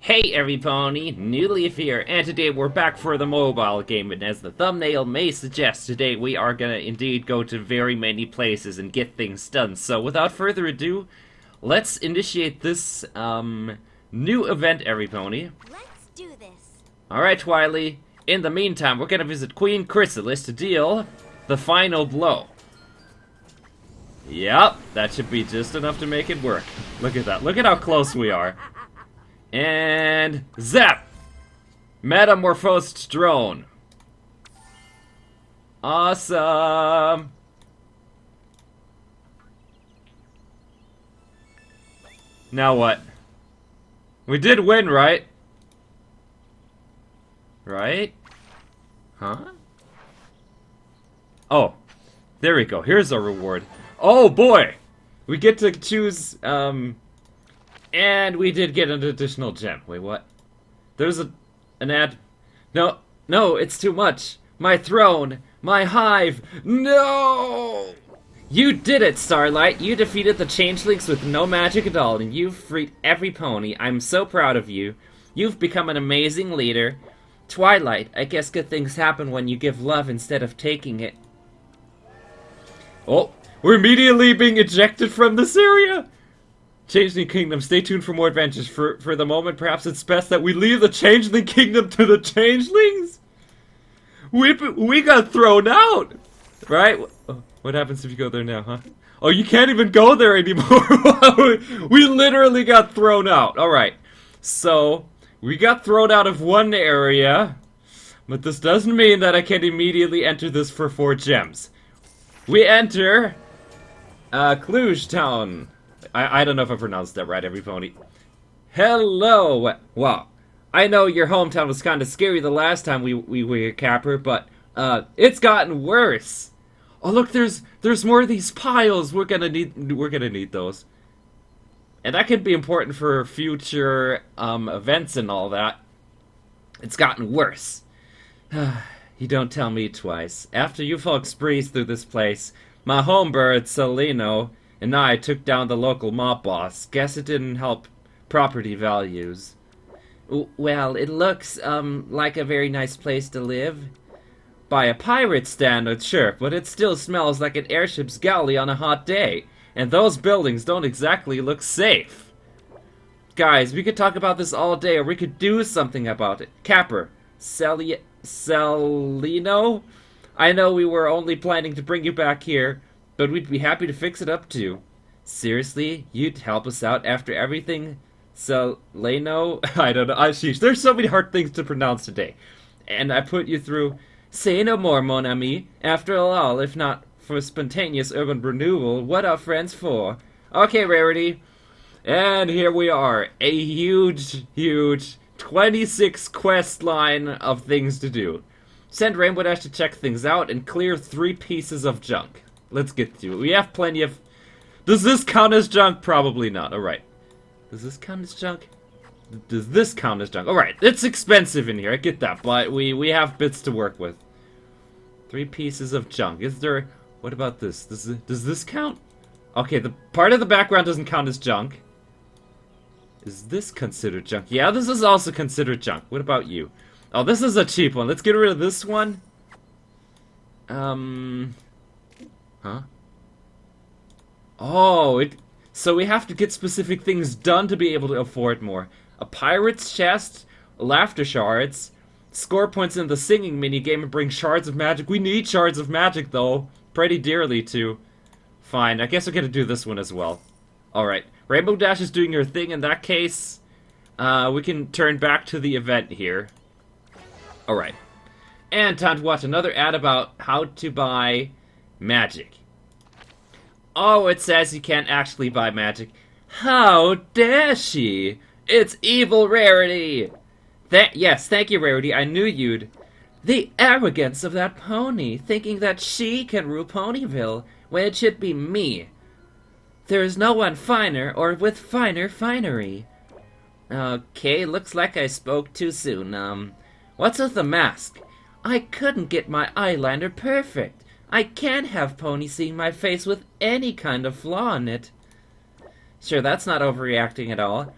Hey everybody, New Leaf here, and today we're back for the mobile game, and as the thumbnail may suggest, today we are gonna indeed go to very many places and get things done. So without further ado, let's initiate this, new event, everybody. Let's do this. Alright, Twiley, in the meantime, we're gonna visit Queen Chrysalis to deal the final blow. Yep, that should be just enough to make it work. Look at that, look at how close we are. And zap! Metamorphosed drone. Awesome! Now what? We did win, right? Right? Huh? Oh, there we go. Here's our reward. Oh boy! We get to choose, and we did get an additional gem. Wait, what? There's an ad. No, it's too much. My throne, my hive. No! You did it, Starlight. You defeated the changelings with no magic at all, and you've freed every pony. I'm so proud of you. You've become an amazing leader. Twilight, I guess good things happen when you give love instead of taking it. Oh, we're immediately being ejected from this area. Changeling Kingdom, stay tuned for more adventures. For the moment, perhaps it's best that we leave the Changeling Kingdom to the Changelings? We got thrown out! Right? What happens if you go there now, huh? Oh, you can't even go there anymore! We literally got thrown out. Alright, so we got thrown out of one area, but this doesn't mean that I can immediately enter this for 4 gems. We enter Cluj Town. I don't know if I pronounced that right, everybody. Hello! Well, I know your hometown was kind of scary the last time we were here, Capper, but, it's gotten worse. Oh, look, there's more of these piles. We're gonna need those. And that could be important for future, events and all that. It's gotten worse. You don't tell me twice. After you folks breezed through this place, my home bird, Celino, and I took down the local mob boss. Guess it didn't help property values. Well, it looks, like a very nice place to live. By a pirate standard, sure, but it still smells like an airship's galley on a hot day. And those buildings don't exactly look safe. Guys, we could talk about this all day, or we could do something about it. Capper, Celino? I know we were only planning to bring you back here, but we'd be happy to fix it up too. Seriously? You'd help us out after everything? Celino? I don't know. Sheesh, there's so many hard things to pronounce today. And I put you through. Say no more, mon ami. After all, if not for spontaneous urban renewal, what are friends for? Okay, Rarity. And here we are. A huge 26 quest line of things to do. Send Rainbow Dash to check things out and clear 3 pieces of junk. Let's get to it. We have plenty of... Does this count as junk? Probably not. Alright. Does this count as junk? Does this count as junk? Alright, it's expensive in here, I get that, but we have bits to work with. 3 pieces of junk. Is there... What about this? Does this count? Okay, the part of the background doesn't count as junk. Is this considered junk? Yeah, this is also considered junk. What about you? Oh, this is a cheap one. Let's get rid of this one. Huh? Oh, so we have to get specific things done to be able to afford more. A pirate's chest, laughter shards, score points in the singing minigame, and bring shards of magic. We need shards of magic, though, pretty dearly, too. Fine, I guess we're gonna do this one as well. Alright, Rainbow Dash is doing her thing. In that case, we can turn back to the event here. Alright. And time to watch another ad about how to buy magic. Oh, it says you can't actually buy magic. How dare she? It's evil Rarity! Yes, thank you, Rarity. I knew you'd... The arrogance of that pony, thinking that she can rule Ponyville, when it should be me. There is no one finer, or with finer finery. Okay, looks like I spoke too soon. What's with the mask? I couldn't get my eyeliner perfect. I can't have Pony seeing my face with any kind of flaw in it. Sure, that's not overreacting at all.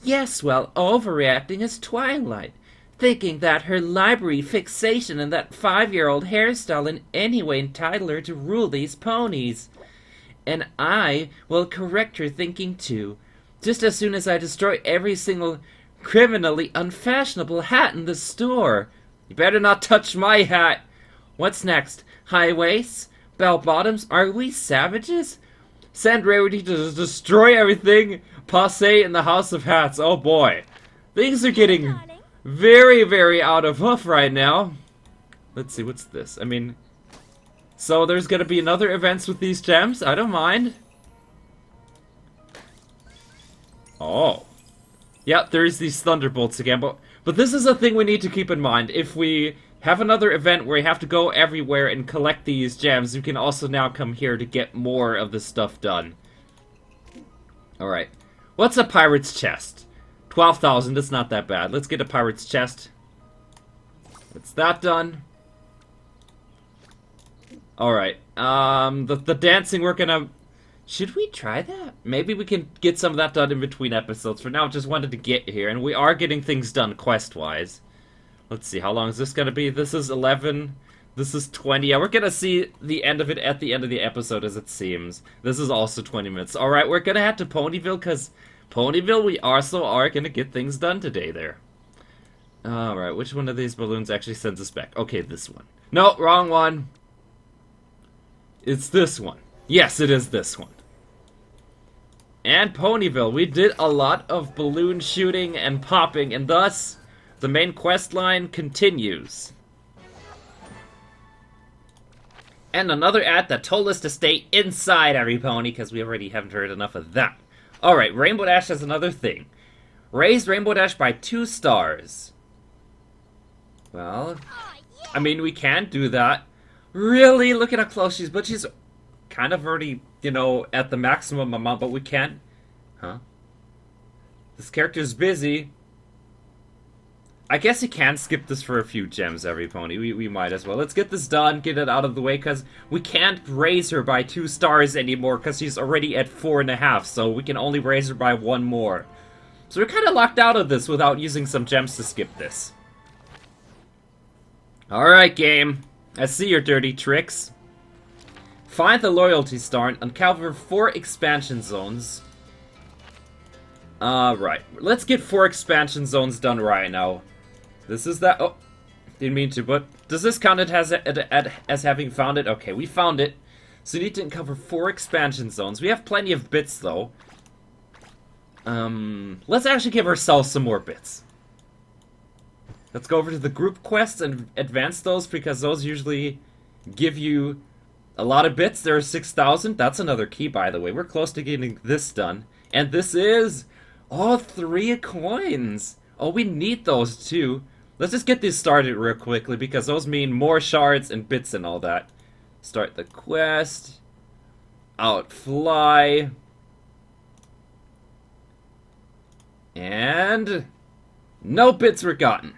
Yes, well, overreacting is Twilight, thinking that her library fixation and that 5-year-old hairstyle in any way entitle her to rule these ponies. And I will correct her thinking too, just as soon as I destroy every single criminally unfashionable hat in the store. You better not touch my hat. What's next? High waists? Bell bottoms? Are we savages? Send Rarity to destroy everything passe in the House of Hats. Oh boy. Things are getting very, very out of hoof right now. Let's see, what's this? I mean, so there's gonna be another events with these gems? I don't mind. Oh. Yeah, there's these thunderbolts again, but this is a thing we need to keep in mind. If we have another event where you have to go everywhere and collect these gems, you can also now come here to get more of the stuff done. Alright. What's a pirate's chest? 12,000, it's not that bad. Let's get a pirate's chest. What's that done? Alright. The dancing we're gonna... Should we try that? Maybe we can get some of that done in between episodes. For now, just wanted to get here, and we are getting things done quest-wise. Let's see, how long is this gonna be? This is 11. This is 20. Yeah, we're gonna see the end of it at the end of the episode, as it seems. This is also 20 minutes. Alright, we're gonna head to Ponyville, because Ponyville, we also are gonna get things done today there. Alright, which one of these balloons actually sends us back? Okay, this one. No, wrong one. It's this one. Yes, it is this one. And Ponyville, we did a lot of balloon shooting and popping, and thus, the main quest line continues. And another ad that told us to stay inside every pony, because we already haven't heard enough of that. Alright, Rainbow Dash has another thing. Raise Rainbow Dash by 2 stars. Well, I mean, we can do that. Really? Look at how close she's, but she's kind of already, you know, at the maximum amount, but we can't. Huh? This character's busy. I guess you can skip this for a few gems, every pony. We might as well. Let's get this done, get it out of the way, because we can't raise her by 2 stars anymore, because she's already at 4.5, so we can only raise her by 1 more. So we're kind of locked out of this without using some gems to skip this. Alright, game. I see your dirty tricks. Find the loyalty star and uncover 4 expansion zones. Right. Let's get 4 expansion zones done right now. This is that. Oh, didn't mean to, but does this count it as having found it? Okay, we found it. So we need to uncover 4 expansion zones. We have plenty of bits, though. Let's actually give ourselves some more bits. Let's go over to the group quests and advance those, because those usually give you a lot of bits. There are 6,000. That's another key, by the way. We're close to getting this done. And this is... oh, 3 coins. Oh, we need those, too. Let's just get these started real quickly, because those mean more shards and bits and all that. Start the quest. Outfly. And... no bits were gotten.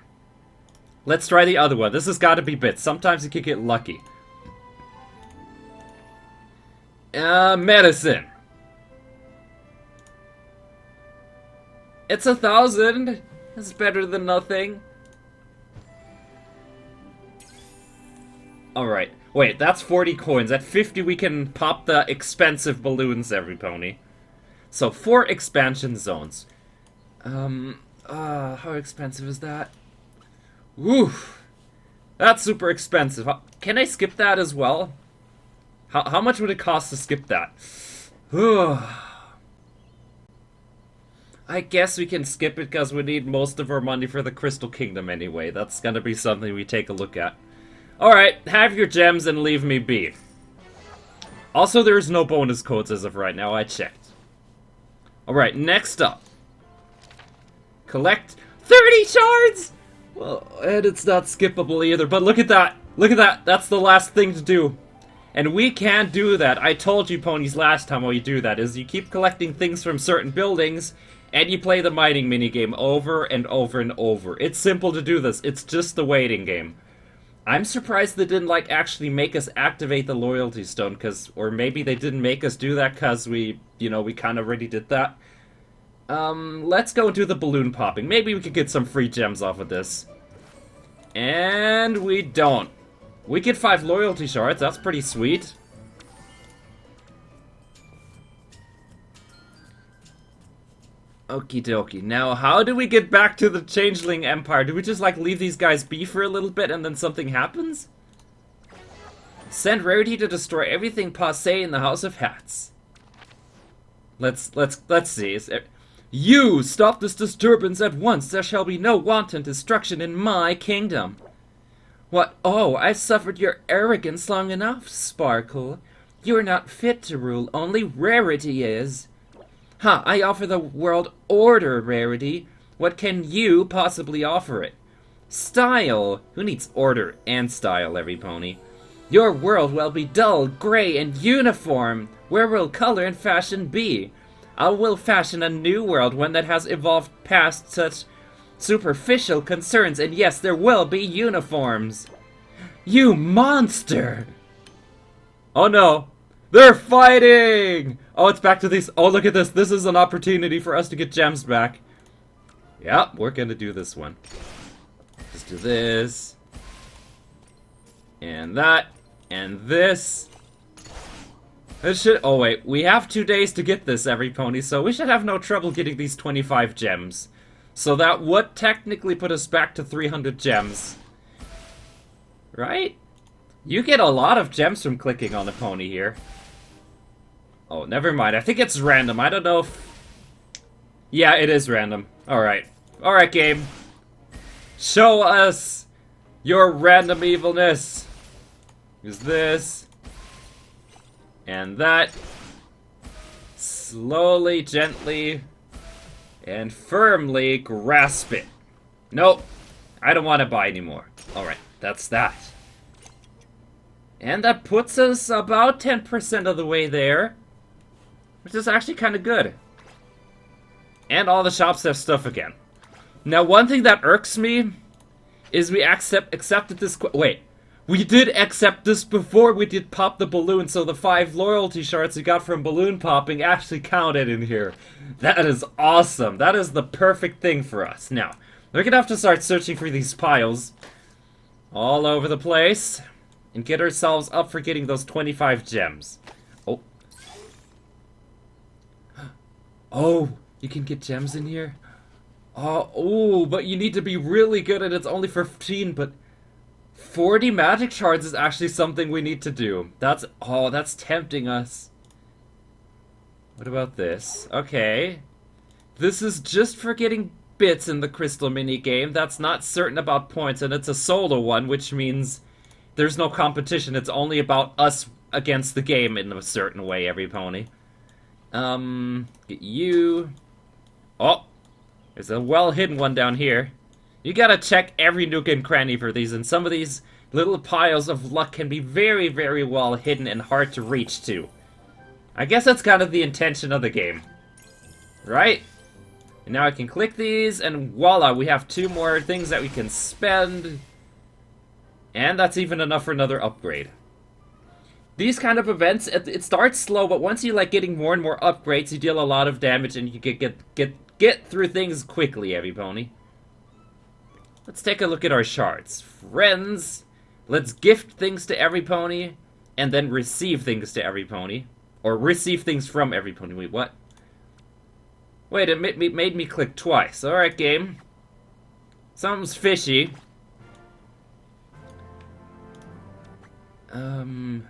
Let's try the other one. This has got to be bits. Sometimes you can get lucky. Medicine. It's 1,000. It's better than nothing. Alright. Wait, that's 40 coins. At 50 we can pop the expensive balloons, every pony. So, 4 expansion zones. How expensive is that? Oof. That's super expensive. Can I skip that as well? How much would it cost to skip that? I guess we can skip it because we need most of our money for the Crystal Kingdom anyway. That's gonna be something we take a look at. Alright, have your gems and leave me be. Also, there's no bonus codes as of right now, I checked. Alright, next up. Collect 30 shards! Well, and it's not skippable either, but look at that! Look at that! That's the last thing to do. And we can't do that. I told you, ponies, last time how you do that, is you keep collecting things from certain buildings, and you play the mining minigame over and over and over. It's simple to do this. It's just the waiting game. I'm surprised they didn't, like, actually make us activate the loyalty stone, or maybe they didn't make us do that because we, you know, we kind of already did that. Let's go do the balloon popping. Maybe we could get some free gems off of this. And we don't. We get 5 loyalty shards. That's pretty sweet. Okie dokie. Now, how do we get back to the Changeling Empire? Do we just, like, leave these guys be for a little bit and then something happens? Send Rarity to destroy everything passé in the House of Hats. Let's see. You! Stop this disturbance at once! There shall be no wanton destruction in my kingdom! What? Oh, I've suffered your arrogance long enough, Sparkle. You're not fit to rule, only Rarity is. Ha, I offer the world order, Rarity. What can you possibly offer it? Style! Who needs order and style, every pony? Your world will be dull, gray, and uniform. Where will color and fashion be? I will fashion a new world, one that has evolved past such superficial concerns, and yes, there will be uniforms. You monster! Oh no. They're fighting! Oh, it's back to these. Oh, look at this. This is an opportunity for us to get gems back. Yep, we're gonna do this one. Let's do this. And that. And this. This should. Oh, wait. We have 2 days to get this, every pony, so we should have no trouble getting these 25 gems. So that would technically put us back to 300 gems. Right? You get a lot of gems from clicking on the pony here. Oh, never mind. I think it's random. I don't know if... Yeah, it is random. Alright. Alright, game. Show us your random evilness. Use this. And that. Slowly, gently, and firmly grasp it. Nope. I don't want to buy anymore. Alright, that's that. And that puts us about 10% of the way there. Which is actually kind of good. And all the shops have stuff again. Now, one thing that irks me is we accepted this. Wait, we did accept this before we did pop the balloon, so the 5 loyalty shards we got from balloon popping actually counted in here. That is awesome. That is the perfect thing for us. Now, we're gonna have to start searching for these piles all over the place and get ourselves up for getting those 25 gems. Oh. Oh, you can get gems in here? Oh, but you need to be really good and it's only for 15, but 40 magic shards is actually something we need to do. That's tempting us. What about this? Okay. This is just for getting bits in the crystal mini game. That's not certain about points, and it's a solo one, which means there's no competition. It's only about us against the game in a certain way, every pony. Get you. Oh, there's a well-hidden one down here. You gotta check every nook and cranny for these, and some of these little piles of luck can be very, very well hidden and hard to reach, too. I guess that's kind of the intention of the game. Right? And now I can click these, and voila, we have 2 more things that we can spend. And that's even enough for another upgrade. These kind of events, it starts slow, but once you like getting more and more upgrades, you deal a lot of damage and you can get through things quickly, every pony. Let's take a look at our shards. Friends, let's gift things to every pony, and then receive things to every pony. Or receive things from every pony. Wait, what? Wait, it made me click twice. Alright, game. Something's fishy.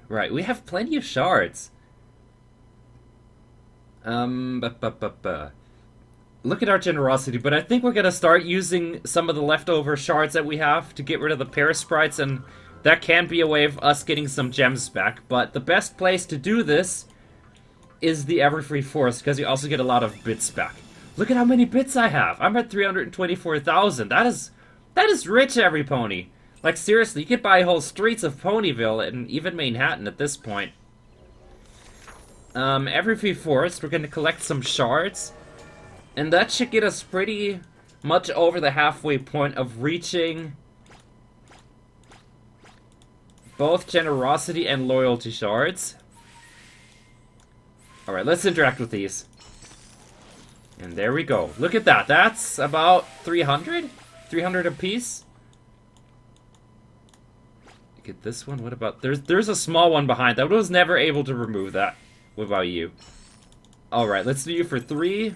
Right, we have plenty of shards. Look at our generosity, but I think we're gonna start using some of the leftover shards that we have to get rid of the parasprites, and that can be a way of us getting some gems back, but the best place to do this is the Everfree Forest, because you also get a lot of bits back. Look at how many bits I have! I'm at 324,000. That is rich, every pony. Like, seriously, you could buy whole streets of Ponyville and even Manhattan at this point. Everfree Forest, we're gonna collect some shards. And that should get us pretty much over the halfway point of reaching both generosity and loyalty shards. Alright, let's interact with these. And there we go. Look at that. That's about 300? 300 apiece? Get this one. What about... There's a small one behind. I was never able to remove that. What about you? Alright, let's do you for 3.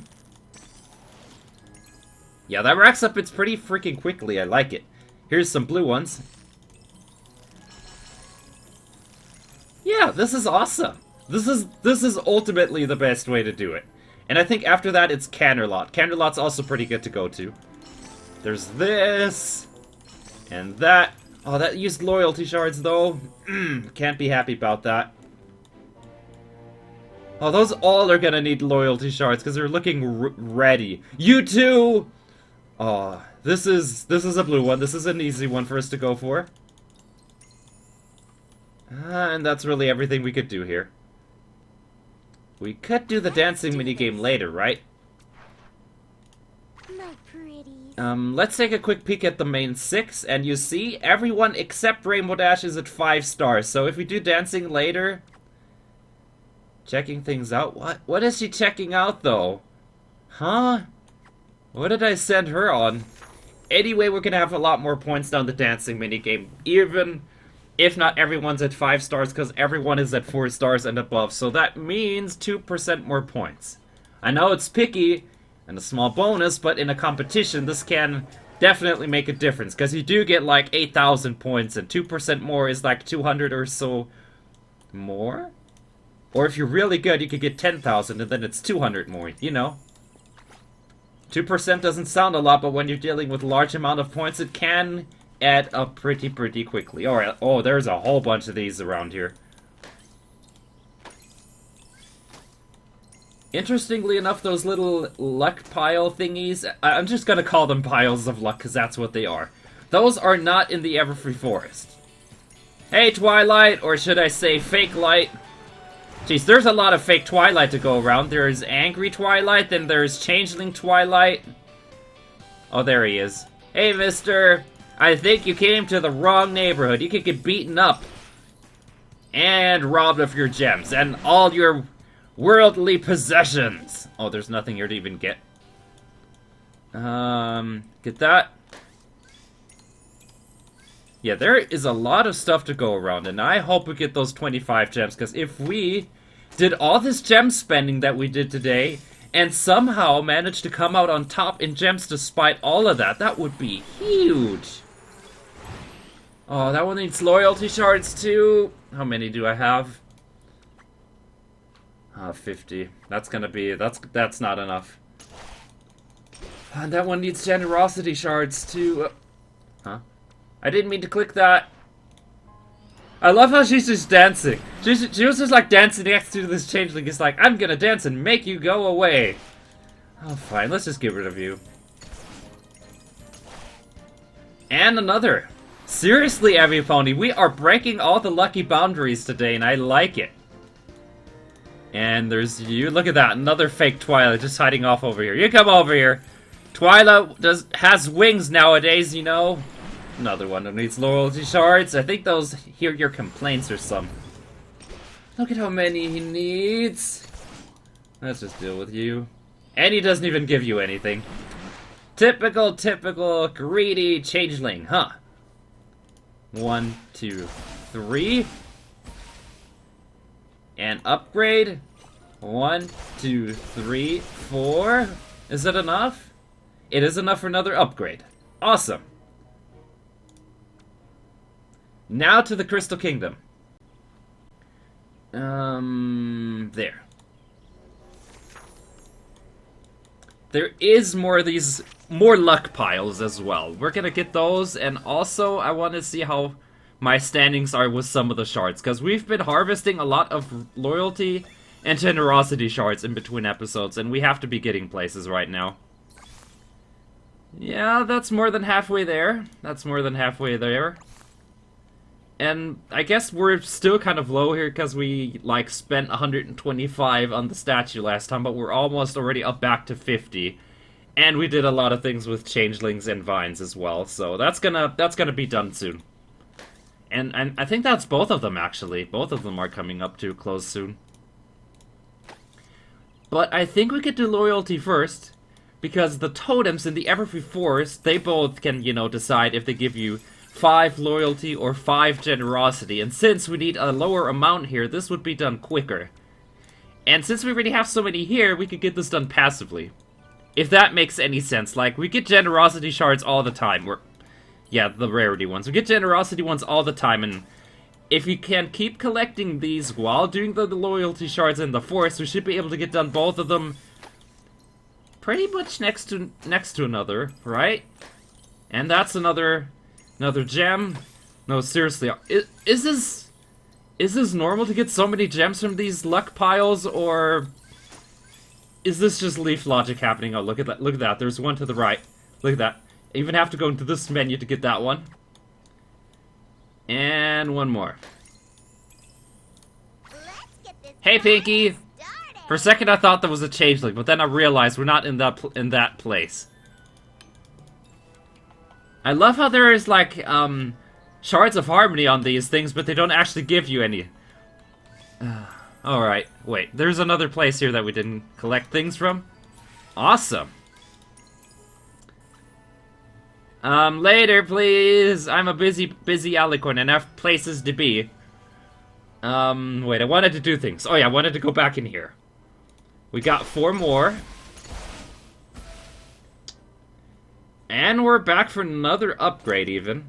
Yeah, that racks up it's pretty freaking quickly. I like it. Here's some blue ones. Yeah, this is awesome. This is ultimately the best way to do it. And I think after that, it's Canterlot. Canterlot's also pretty good to go to. There's this. And that. Oh, that used loyalty shards, though. Can't be happy about that. Oh, those all are gonna need loyalty shards, because they're looking ready. You too! Oh, this is a blue one. This is an easy one for us to go for. And that's really everything we could do here. We could do the dancing minigame later, right? My pretties. Let's take a quick peek at the main 6, and you see, everyone except Rainbow Dash is at 5 stars, so if we do dancing later... Checking things out? What is she checking out, though? Huh? What did I send her on? Anyway, we're gonna have a lot more points down the dancing minigame, even... if not everyone's at 5 stars, because everyone is at 4 stars and above. So that means 2% more points. I know it's picky and a small bonus, but in a competition, this can definitely make a difference. Because you do get like 8,000 points, and 2% more is like 200 or so more? Or if you're really good, you could get 10,000, and then it's 200 more, you know? 2% doesn't sound a lot, but when you're dealing with a large amount of points, it can... add up pretty quickly. Alright, oh, there's a whole bunch of these around here. Interestingly enough, those little luck pile thingies, I'm just gonna call them piles of luck, because that's what they are. Those are not in the Everfree Forest. Hey, Twilight, or should I say fake light? Jeez, there's a lot of fake Twilight to go around. There's Angry Twilight, then there's Changeling Twilight. Oh, there he is. Hey, mister! I think you came to the wrong neighborhood. You could get beaten up. And robbed of your gems. And all your worldly possessions. Oh, there's nothing here to even get. Get that. Yeah, there is a lot of stuff to go around. And I hope we get those 25 gems. Because if we did all this gem spending that we did today... and somehow managed to come out on top in gems despite all of that, that would be huge. Oh, that one needs loyalty shards too. How many do I have? 50. That's gonna be, that's not enough. And that one needs generosity shards too. Huh? I didn't mean to click that. I love how she's just dancing. She was just like dancing next to this changeling. It's like, I'm gonna dance and make you go away. Oh, fine. Let's just get rid of you. And another. Seriously, Abby Pony, we are breaking all the lucky boundaries today, and I like it. And there's you. Look at that. Another fake Twilight just hiding off over here. You come over here. Twilight has wings nowadays, you know. Another one that needs loyalty shards. I think those hear your complaints or some. Look at how many he needs. Let's just deal with you. And he doesn't even give you anything. Typical greedy changeling, huh? 1, 2, 3. And upgrade. 1, 2, 3, 4. Is it enough? It is enough for another upgrade. Awesome. Now to the Crystal Kingdom. There. There is more of these, more luck piles as well. We're gonna get those, and also I want to see how my standings are with some of the shards, because we've been harvesting a lot of loyalty and generosity shards in between episodes, and we have to be getting places right now. Yeah, that's more than halfway there. That's more than halfway there. And I guess we're still kind of low here because we, like, spent 125 on the statue last time, but we're almost already up back to 50. And we did a lot of things with changelings and vines as well, so that's gonna be done soon. And I think that's both of them, actually. Both of them are coming up to close soon. But I think we could do loyalty first, because the totems in the Everfree Forest, they both can, you know, decide if they give you 5 loyalty or 5 generosity. And since we need a lower amount here, this would be done quicker. And since we already have so many here, we could get this done passively. If that makes any sense. Like, we get generosity shards all the time. Yeah, the rarity ones. We get generosity ones all the time, and if we can keep collecting these while doing the loyalty shards in the forest, we should be able to get done both of them pretty much next to another, right? And that's another gem. No, seriously, is this normal to get so many gems from these luck piles, or is this just leaf logic happening? Oh, look at that! Look at that! There's one to the right. Look at that! I even have to go into this menu to get that one. And one more. Hey, Pinky! For a second, I thought that was a changeling, but then I realized we're not in that place. I love how there is like shards of harmony on these things, but they don't actually give you any. Alright, wait. There's another place here that we didn't collect things from. Awesome. Later, please. I'm a busy alicorn and have places to be. Wait, I wanted to do things. Oh yeah, I wanted to go back in here. We got 4 more. And we're back for another upgrade, even.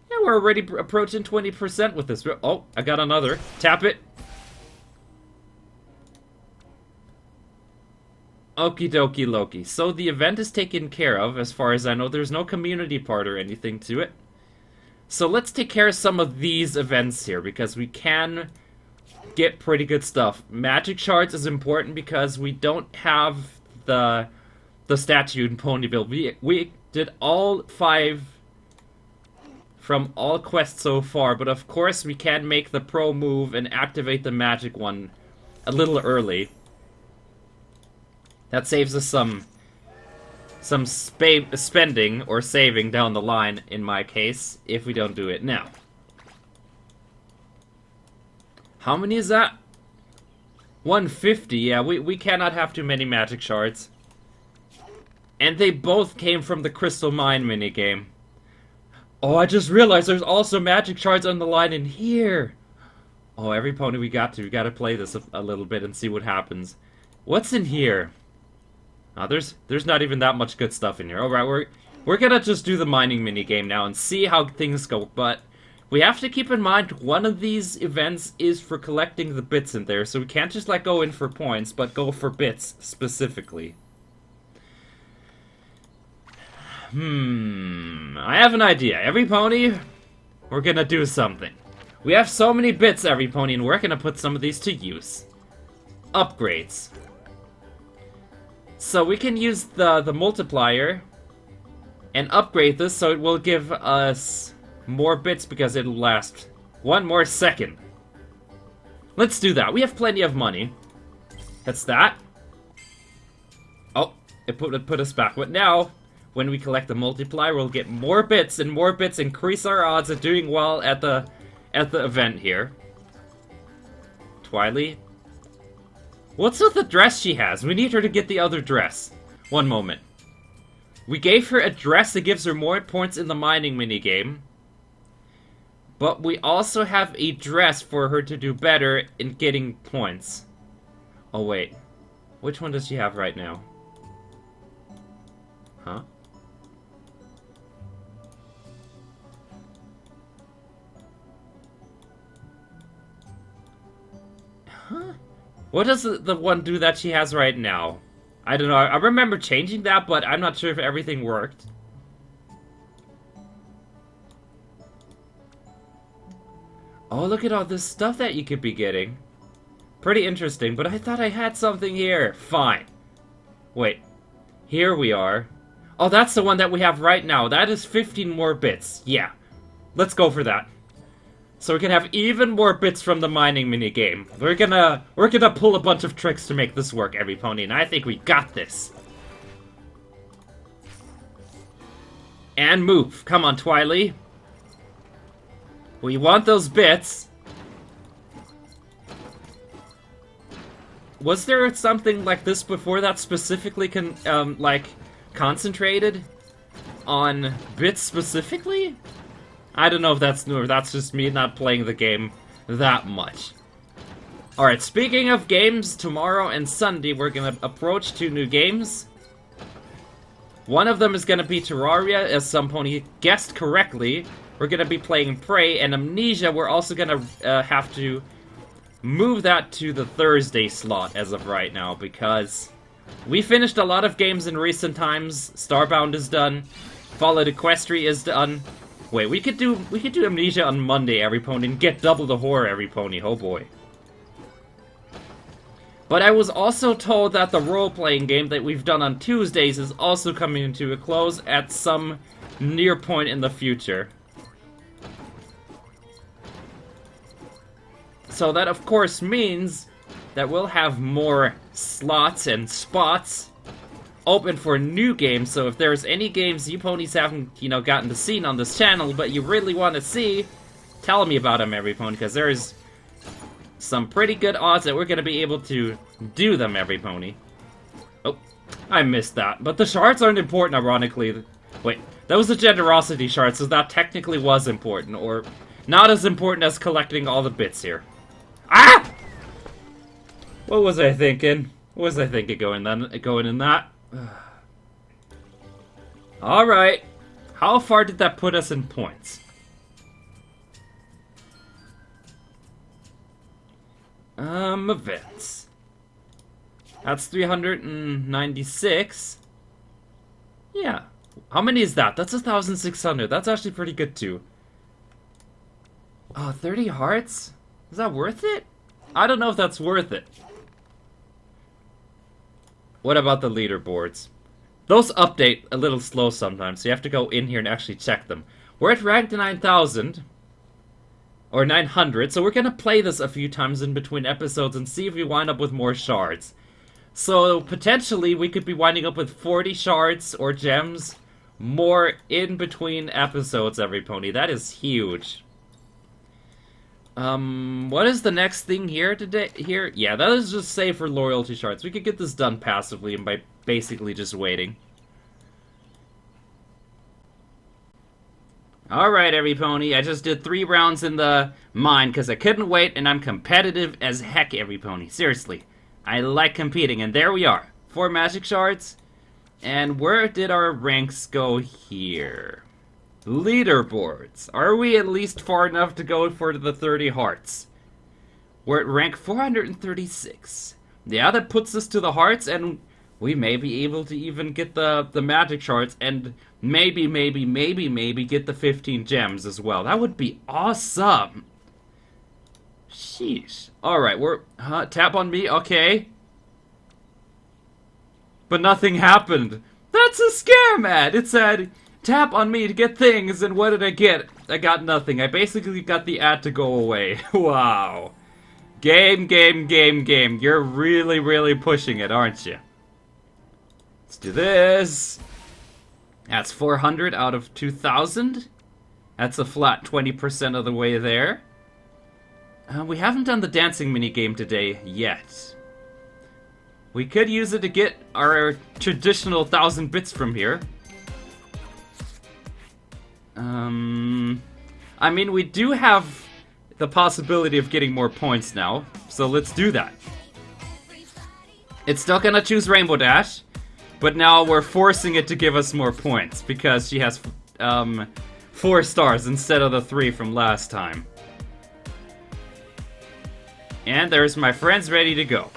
Yeah, we're already approaching 20% with this. Oh, I got another. Tap it. Okie dokie Loki. So the event is taken care of, as far as I know. There's no community part or anything to it. So let's take care of some of these events here, because we can get pretty good stuff. Magic shards is important because we don't have the statue in Ponyville. We did all 5 from all quests so far, but of course we can make the pro move and activate the magic one a little early. That saves us some spending or saving down the line, in my case, if we don't do it now. How many is that? 150, yeah, we cannot have too many magic shards. And they both came from the Crystal Mine minigame. Oh, I just realized there's also magic shards on the line in here. Oh, every pony we gotta play this a little bit and see what happens. What's in here? Oh, there's not even that much good stuff in here. Alright, we're gonna just do the mining minigame now and see how things go, but we have to keep in mind one of these events is for collecting the bits in there, so we can't just like go in for points, but go for bits specifically. I have an idea. Every pony, we're gonna do something. We have so many bits, every pony, and we're gonna put some of these to use. Upgrades. So we can use the multiplier and upgrade this so it will give us more bits because it'll last 1 more second. Let's do that. We have plenty of money. That's that. Oh, it put us back. But now, when we collect the multiplier, we'll get more bits, and more bits increase our odds of doing well at the event here. Twily. What's with the dress she has? We need her to get the other dress. One moment. We gave her a dress that gives her more points in the mining minigame. But we also have a dress for her to do better in getting points. Oh wait. Which one does she have right now? Huh? Huh? What does the one do that she has right now? I don't know. I remember changing that, but I'm not sure if everything worked. Oh, look at all this stuff that you could be getting. Pretty interesting, but I thought I had something here. Fine. Wait. Here we are. Oh, that's the one that we have right now. That is 15 more bits. Yeah. Let's go for that. So we can have even more bits from the mining minigame. We're gonna pull a bunch of tricks to make this work, every pony, and I think we got this. And move. Come on, Twily. We want those bits. Was there something like this before that specifically concentrated on bits specifically? I don't know if that's new or that's just me not playing the game that much. Alright, speaking of games, tomorrow and Sunday we're gonna approach 2 new games. One of them is gonna be Terraria, as some pony guessed correctly. We're gonna be playing Prey, and Amnesia we're also gonna have to move that to the Thursday slot as of right now, because we finished a lot of games in recent times. Starbound is done. Fallout Equestria is done. Wait, we could do Amnesia on Monday, every pony, and get double the horror, every pony. Oh boy. But I was also told that the role-playing game that we've done on Tuesdays is also coming to a close at some near point in the future. So that, of course, means that we'll have more slots and spots open for new games. So if there's any games you ponies haven't, gotten to see on this channel, but you really want to see, tell me about them, every pony, because there's some pretty good odds that we're going to be able to do them, every pony. Oh, I missed that. But the shards aren't important, ironically. Wait, that was the generosity shard, so that technically was important, or not as important as collecting all the bits here. Ah! What was I thinking? What was I thinking going in that? Alright. How far did that put us in points? Events. That's 396. Yeah. How many is that? That's 1,600. That's actually pretty good, too. Oh, 30 hearts? Is that worth it? I don't know if that's worth it. What about the leaderboards? Those update a little slow sometimes, so you have to go in here and actually check them. We're at rank 9,000. Or 900, so we're gonna play this a few times in between episodes and see if we wind up with more shards. So, potentially, we could be winding up with 40 shards or gems more in between episodes, every pony. That is huge. What is the next thing here today? Yeah, that is just save for loyalty shards. We could get this done passively and by basically just waiting. Alright, every pony, I just did 3 rounds in the mine because I couldn't wait, and I'm competitive as heck, every pony. Seriously, I like competing, and there we are. 4 magic shards, and where did our ranks go here? Leaderboards. Are we at least far enough to go for the 30 hearts? We're at rank 436. Yeah, that puts us to the hearts, and we may be able to even get the magic shards, and maybe get the 15 gems as well. That would be awesome. Sheesh. Alright, we're... tap on me, okay. But nothing happened. That's a scam ad! It said, tap on me to get things, and what did I get? I got nothing. I basically got the ad to go away. Wow. Game. You're really pushing it, aren't you? Let's do this. That's 400 out of 2,000. That's a flat 20% of the way there. We haven't done the dancing minigame today yet. We could use it to get our traditional 1,000 bits from here. I mean, we do have the possibility of getting more points now, so let's do that. It's still gonna choose Rainbow Dash, but now we're forcing it to give us more points because she has 4 stars instead of the 3 from last time. And there's my friends ready to go.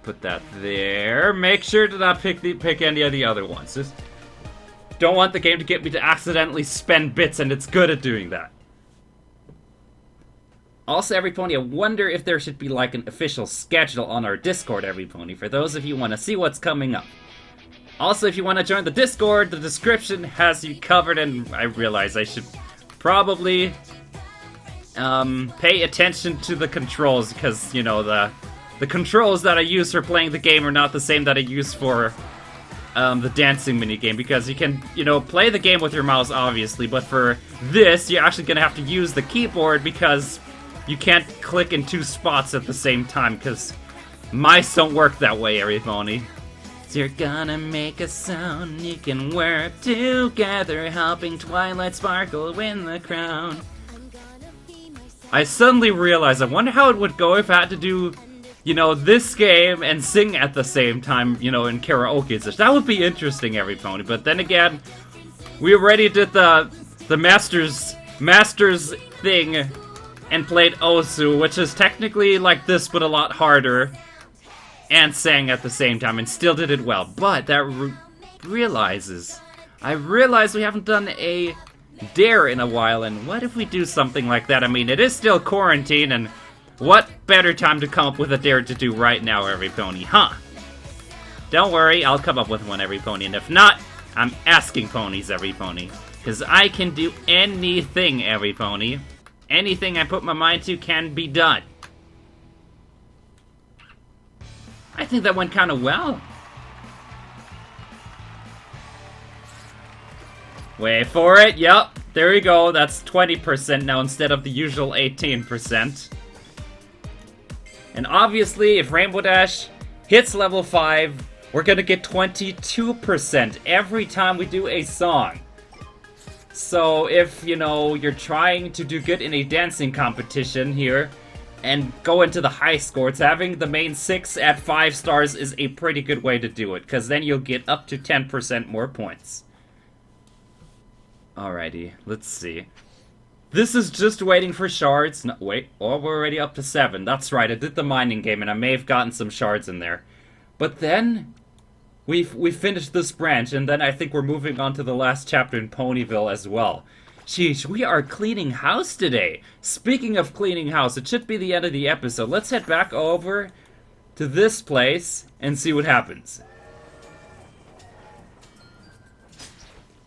Put that there. Make sure to not pick any of the other ones. Just don't want the game to get me to accidentally spend bits, and it's good at doing that. Also, every pony, I wonder if there should be like an official schedule on our Discord, every pony, for those of you who want to see what's coming up. Also, if you want to join the Discord, the description has you covered, and I realize I should probably pay attention to the controls, because, you know, the controls that I use for playing the game are not the same that I use for the dancing minigame, because you can, you know, play the game with your mouse, obviously, but for this, you're actually going to have to use the keyboard, because you can't click in 2 spots at the same time, because mice don't work that way, everybody. So you're gonna make a sound, you can work together, helping Twilight Sparkle win the crown. I suddenly realized, I wonder how it would go if I had to do, you know, this game and sing at the same time, you know, in karaoke and such. That would be interesting, everybody. But then again, we already did the Masters thing and played Osu, which is technically like this, but a lot harder, and sang at the same time, and still did it well. But that I realize we haven't done a dare in a while, and what if we do something like that? I mean, it is still quarantine, and what better time to come up with a dare to do right now, every pony, huh? Don't worry, I'll come up with one, every pony, and if not, I'm asking ponies, every pony. Because I can do anything, every pony. Anything I put my mind to can be done. I think that went kind of well. Wait for it, yep. There we go, that's 20% now instead of the usual 18%. And obviously, if Rainbow Dash hits level 5, we're gonna get 22% every time we do a song. So if, you know, you're trying to do good in a dancing competition here and go into the high scores, having the main 6 at 5 stars is a pretty good way to do it, because then you'll get up to 10% more points. Alrighty, let's see. This is just waiting for shards. No, wait, oh, we're already up to 7. That's right, I did the mining game and I may have gotten some shards in there. But then, we finished this branch, and then I think we're moving on to the last chapter in Ponyville as well. Sheesh, we are cleaning house today. Speaking of cleaning house, it should be the end of the episode. Let's head back over to this place and see what happens.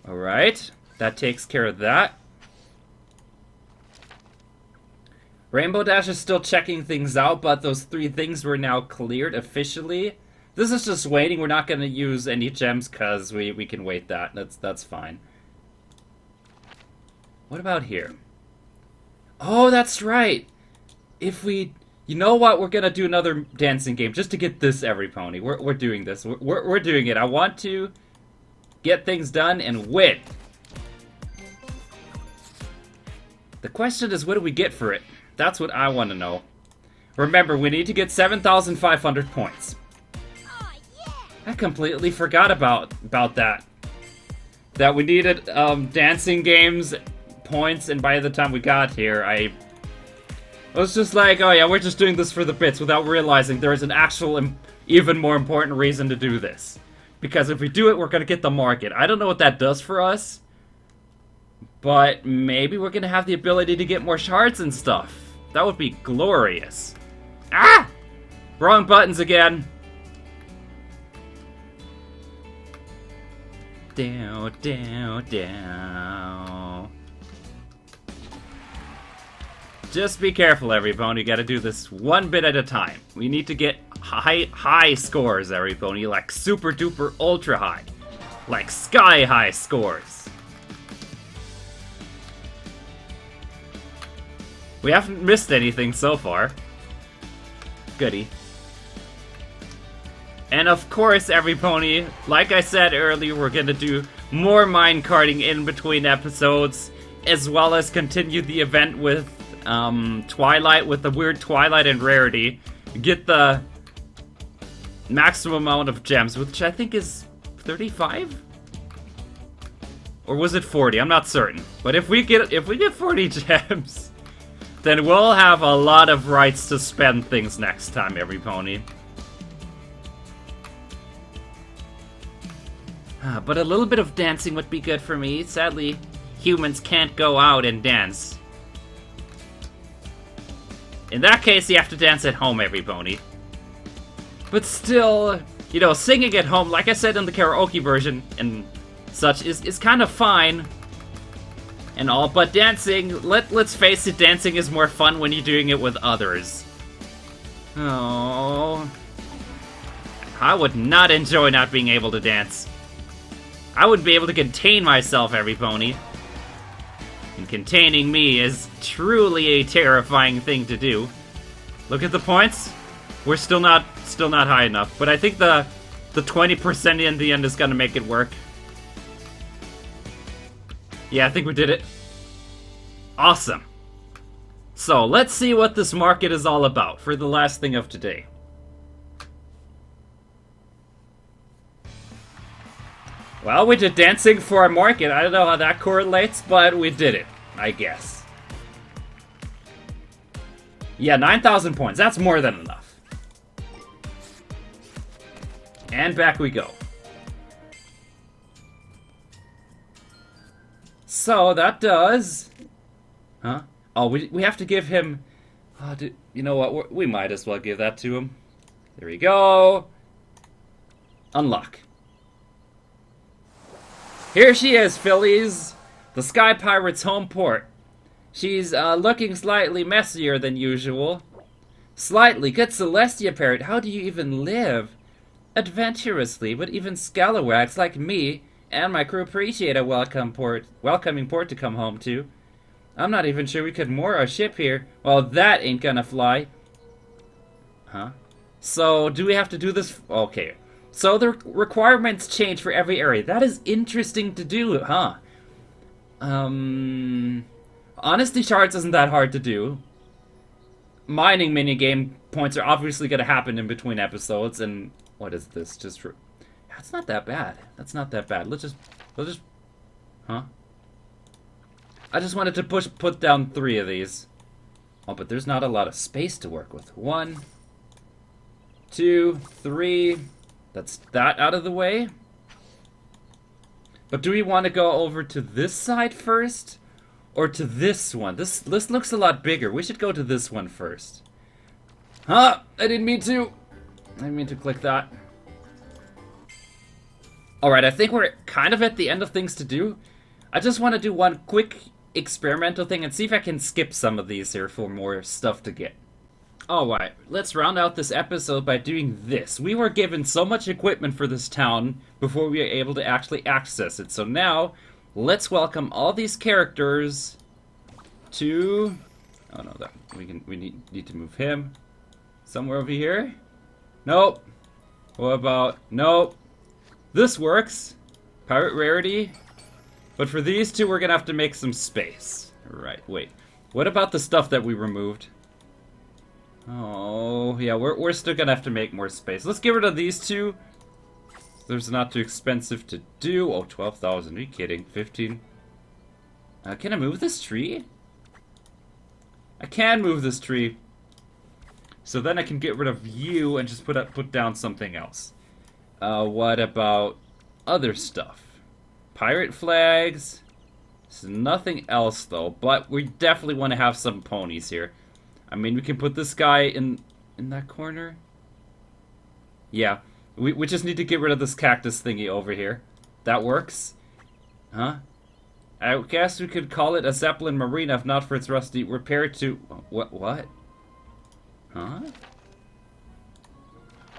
Alright, that takes care of that. Rainbow Dash is still checking things out, but those 3 things were now cleared officially. This is just waiting. We're not going to use any gems because we can wait that. That's fine. What about here? Oh, that's right. If we... You know what? We're going to do another dancing game just to get this, every pony. We're doing this. We're doing it. I want to get things done and win. The question is, what do we get for it? That's what I want to know. Remember, we need to get 7,500 points. I completely forgot about that. That we needed dancing games points, and by the time we got here, I was just like, oh yeah, we're just doing this for the bits, without realizing there is an actual, even more important reason to do this. Because if we do it, we're gonna get the market. I don't know what that does for us, but maybe we're gonna have the ability to get more shards and stuff. That would be glorious. Ah! Wrong buttons again. Down, down, down. Just be careful, everybody. You gotta do this one bit at a time. We need to get high scores, everybody. Like super duper ultra high. Like sky high scores. We haven't missed anything so far. Goody. And of course, every pony, like I said earlier, we're gonna do more minecarting in between episodes, as well as continue the event with Twilight, with the weird Twilight and Rarity. Get the maximum amount of gems, which I think is 35? Or was it 40? I'm not certain. But if we get 40 gems, then we'll have a lot of rights to spend things next time, every pony. But a little bit of dancing would be good for me. Sadly, humans can't go out and dance. In that case, you have to dance at home, every pony. But still, you know, singing at home, like I said in the karaoke version and such, is kind of fine and all, but dancing, let's face it, dancing is more fun when you're doing it with others. Oh, I would not enjoy not being able to dance. I wouldn't be able to contain myself, every pony. And containing me is truly a terrifying thing to do. Look at the points. We're still not high enough, but I think the 20% in the end is gonna make it work. Yeah, I think we did it. Awesome. So, let's see what this market is all about for the last thing of today. Well, we did dancing for our market. I don't know how that correlates, but we did it, I guess. Yeah, 9,000 points. That's more than enough. And back we go. So, that does... Huh? Oh, we have to give him... Oh, you know what? We might as well give that to him. There we go. Unlock. Here she is, Phillies. The Sky Pirate's home port. She's looking slightly messier than usual. Slightly. Good Celestia Parrot, how do you even live? Adventurously, but even scalawags like me and my crew appreciate a welcoming port to come home to. I'm not even sure we could moor our ship here. Well, that ain't gonna fly. Huh? So, do we have to do this? Okay. So the requirements change for every area. That is interesting to do, huh? Honesty shards isn't that hard to do. Mining minigame points are obviously going to happen in between episodes, and what is this? That's not that bad. That's not that bad. Let's just, huh? I just wanted to put down 3 of these. Oh, but there's not a lot of space to work with. 1, 2, 3. That's that out of the way. But do we want to go over to this side first? Or to this one? This looks a lot bigger. We should go to this one first. Huh? I didn't mean to. I didn't mean to click that. Alright, I think we're kind of at the end of things to do. I just want to do one quick experimental thing and see if I can skip some of these here for more stuff to get. Alright, let's round out this episode by doing this. We were given so much equipment for this town before we were able to actually access it. So now, let's welcome all these characters to... Oh no, we need to move him somewhere over here. Nope. What about... Nope. This works. Pirate rarity. But for these two, we're gonna have to make some space. Right, wait. What about the stuff that we removed? Oh, yeah, we're still gonna have to make more space. Let's get rid of these two. There's not too expensive to do. Oh, 12,000. Are you kidding? 15. Can I move this tree? I can move this tree. So then I can get rid of you and just put down something else. What about other stuff? Pirate flags. There's nothing else though, but we definitely want to have some ponies here. I mean, we can put this guy in that corner. Yeah, we just need to get rid of this cactus thingy over here. That works. Huh? I guess we could call it a Zeppelin Marina if not for its rusty repair to... What? Huh?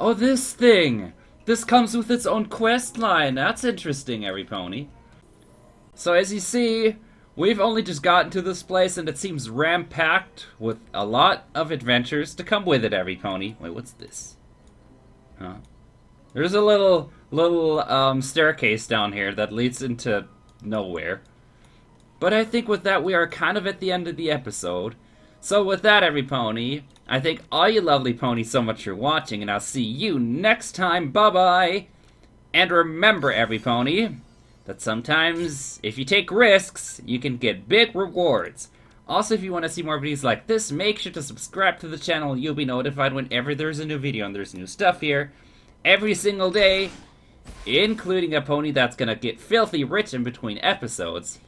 Oh, this thing! This comes with its own quest line. That's interesting, Every Pony. So as you see, we've only just gotten to this place and it seems ram-packed with a lot of adventures to come with it, Every Pony. Wait, what's this? Huh? There's a little staircase down here that leads into nowhere. But I think with that we are kind of at the end of the episode. So with that, Every Pony, I thank all you lovely ponies so much for watching, and I'll see you next time. Bye-bye! And remember, Every Pony, that sometimes, if you take risks, you can get big rewards. Also, if you want to see more videos like this, make sure to subscribe to the channel. You'll be notified whenever there's a new video, and there's new stuff here every single day, including a pony that's gonna get filthy rich in between episodes.